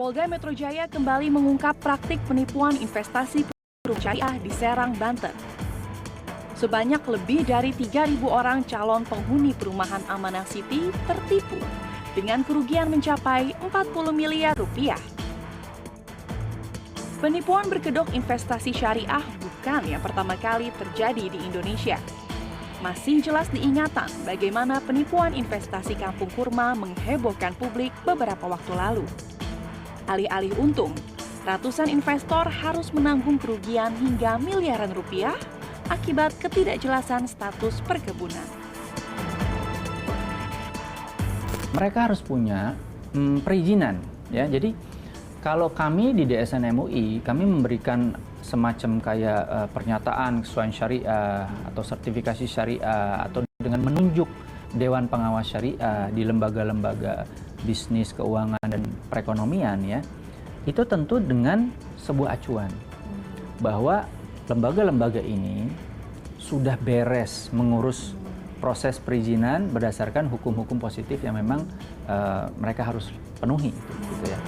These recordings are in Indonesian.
Polda Metro Jaya kembali mengungkap praktik penipuan investasi perumahan syariah di Serang, Banten. Sebanyak lebih dari 3.000 orang calon penghuni perumahan Amanah City tertipu dengan kerugian mencapai 40 miliar rupiah. Penipuan berkedok investasi syariah bukan yang pertama kali terjadi di Indonesia. Masih jelas diingatan bagaimana penipuan investasi kampung kurma menghebohkan publik beberapa waktu lalu. Alih-alih untung, ratusan investor harus menanggung kerugian hingga miliaran rupiah akibat ketidakjelasan status perkebunan. Mereka harus punya perizinan, ya. Jadi kalau kami di DSN MUI, kami memberikan semacam kayak pernyataan kesesuaian syariah atau sertifikasi syariah atau dengan menunjuk Dewan Pengawas Syariah di lembaga-lembaga bisnis, keuangan, dan perekonomian, ya, itu tentu dengan sebuah acuan bahwa lembaga-lembaga ini sudah beres mengurus proses perizinan berdasarkan hukum-hukum positif yang memang mereka harus penuhi, gitu ya.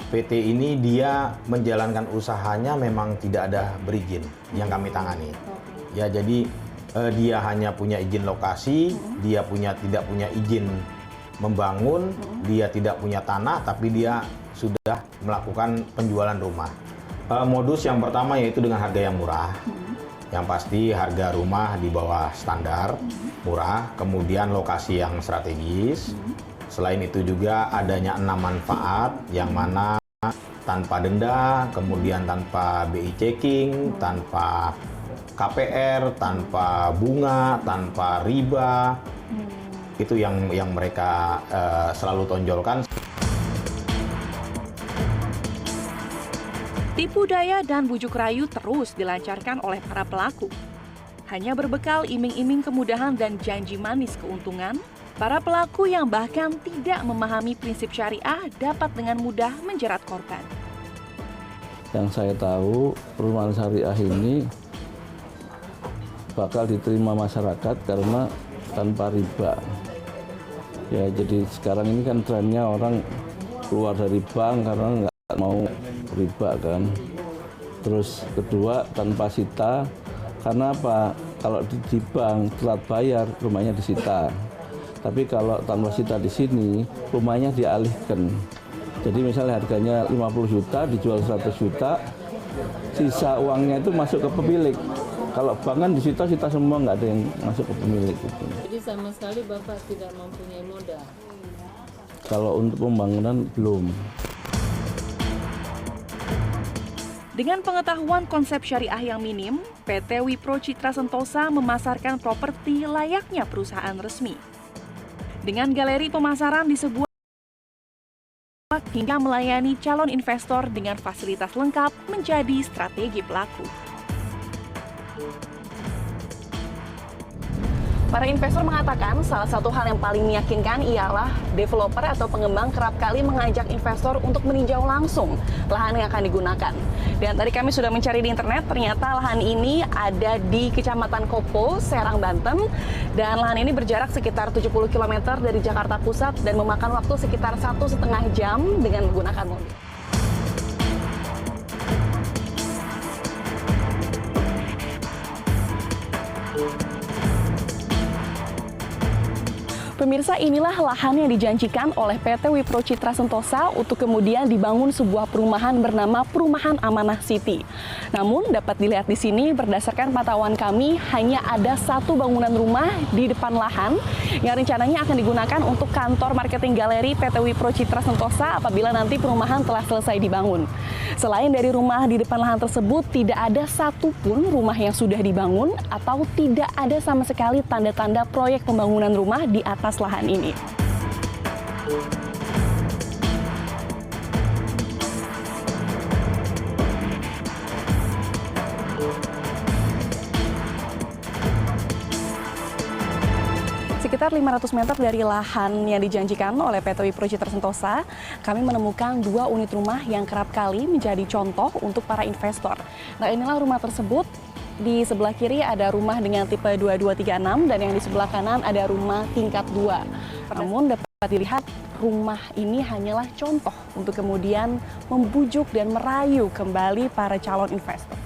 PT ini dia menjalankan usahanya memang tidak ada berizin yang kami tangani. Ya, jadi dia hanya punya izin lokasi, dia tidak punya izin membangun, dia tidak punya tanah, tapi dia sudah melakukan penjualan rumah. Modus yang pertama yaitu dengan harga yang murah. Yang pasti harga rumah di bawah standar, murah, kemudian lokasi yang strategis. Selain itu juga adanya 6 manfaat yang mana tanpa denda, kemudian tanpa BI checking, tanpa KPR, tanpa bunga, tanpa riba. Itu yang mereka selalu tonjolkan. Tipu daya dan bujuk rayu terus dilancarkan oleh para pelaku. Hanya berbekal iming-iming kemudahan dan janji manis keuntungan, para pelaku yang bahkan tidak memahami prinsip syariah dapat dengan mudah menjerat korban. Yang saya tahu, perumahan syariah ini bakal diterima masyarakat karena tanpa riba. Ya, jadi sekarang ini kan trennya orang keluar dari bank karena nggak mau riba kan. Terus kedua, tanpa sita, karena apa? Kalau di bank telat bayar, rumahnya disita. Tapi kalau tanpa sita di sini, rumahnya dialihkan. Jadi misalnya harganya 50 juta, dijual 100 juta, sisa uangnya itu masuk ke pemilik. Kalau bank kan disita semua, nggak ada yang masuk ke pemilik. Gitu. Jadi sama sekali Bapak tidak mempunyai modal? Kalau untuk pembangunan, belum. Dengan pengetahuan konsep syariah yang minim, PT Wipro Citra Sentosa memasarkan properti layaknya perusahaan resmi. Dengan galeri pemasaran di sebuah hingga melayani calon investor dengan fasilitas lengkap menjadi strategi pelaku. Para investor mengatakan salah satu hal yang paling meyakinkan ialah developer atau pengembang kerap kali mengajak investor untuk meninjau langsung lahan yang akan digunakan. Dan tadi kami sudah mencari di internet, ternyata lahan ini ada di Kecamatan Kopo, Serang, Banten. Dan lahan ini berjarak sekitar 70 km dari Jakarta Pusat dan memakan waktu sekitar 1,5 jam dengan menggunakan mobil. Pemirsa, inilah lahan yang dijanjikan oleh PT Wipro Citra Sentosa untuk kemudian dibangun sebuah perumahan bernama Perumahan Amanah City. Namun dapat dilihat di sini berdasarkan pantauan kami hanya ada satu bangunan rumah di depan lahan yang rencananya akan digunakan untuk kantor marketing galeri PT Wipro Citra Sentosa apabila nanti perumahan telah selesai dibangun. Selain dari rumah di depan lahan tersebut, tidak ada satupun rumah yang sudah dibangun atau tidak ada sama sekali tanda-tanda proyek pembangunan rumah di atas lahan ini. Sekitar 500 meter dari lahan yang dijanjikan oleh PT Wipro Citra Sentosa, kami menemukan 2 unit rumah yang kerap kali menjadi contoh untuk para investor. Nah, inilah rumah tersebut. Di sebelah kiri ada rumah dengan tipe 2236 dan yang di sebelah kanan ada rumah tingkat 2. Namun dapat dilihat rumah ini hanyalah contoh untuk kemudian membujuk dan merayu kembali para calon investor.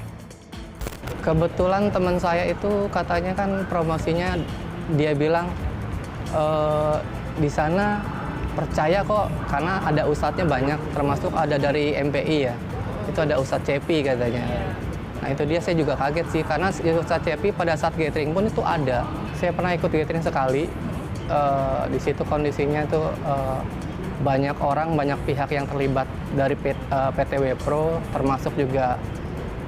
Kebetulan teman saya itu katanya kan promosinya dia bilang di sana percaya kok karena ada ustadznya banyak, termasuk ada dari MPI ya. Itu ada Ustadz Cepi katanya. Nah itu dia, saya juga kaget sih karena Ustadz Cepi pada saat gathering pun itu ada. Saya pernah ikut gathering sekali. Di situ kondisinya tuh banyak orang, banyak pihak yang terlibat dari PT Wipro, termasuk juga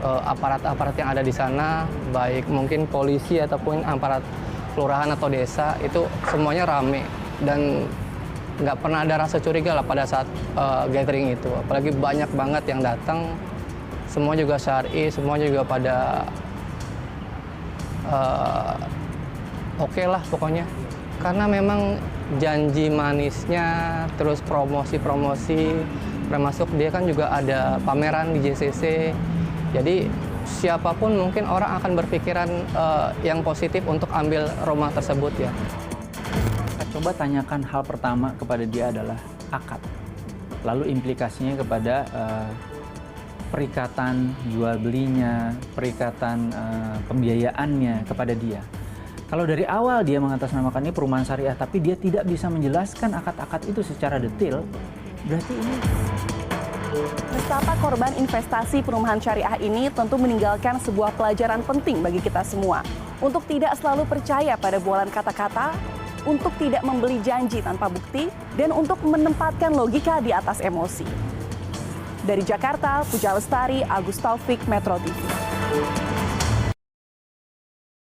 aparat-aparat yang ada di sana, baik mungkin polisi ataupun aparat kelurahan atau desa, itu semuanya rame dan nggak pernah ada rasa curiga lah pada saat gathering itu. Apalagi banyak banget yang datang, semua juga syar'i, semua juga pada oke lah pokoknya. Karena memang janji manisnya, terus promosi-promosi, termasuk dia kan juga ada pameran di JCC. Jadi siapapun mungkin orang akan berpikiran yang positif untuk ambil rumah tersebut ya. Kita coba tanyakan hal pertama kepada dia adalah akad. Lalu implikasinya kepada perikatan jual belinya, perikatan pembiayaannya kepada dia. Kalau dari awal dia mengatasnamakan ini perumahan syariah, tapi dia tidak bisa menjelaskan akad-akad itu secara detail, berarti ini... Betapa korban investasi perumahan syariah ini tentu meninggalkan sebuah pelajaran penting bagi kita semua. Untuk tidak selalu percaya pada bualan kata-kata, untuk tidak membeli janji tanpa bukti, dan untuk menempatkan logika di atas emosi. Dari Jakarta, Puja Lestari, Agus Taufik, Metro TV.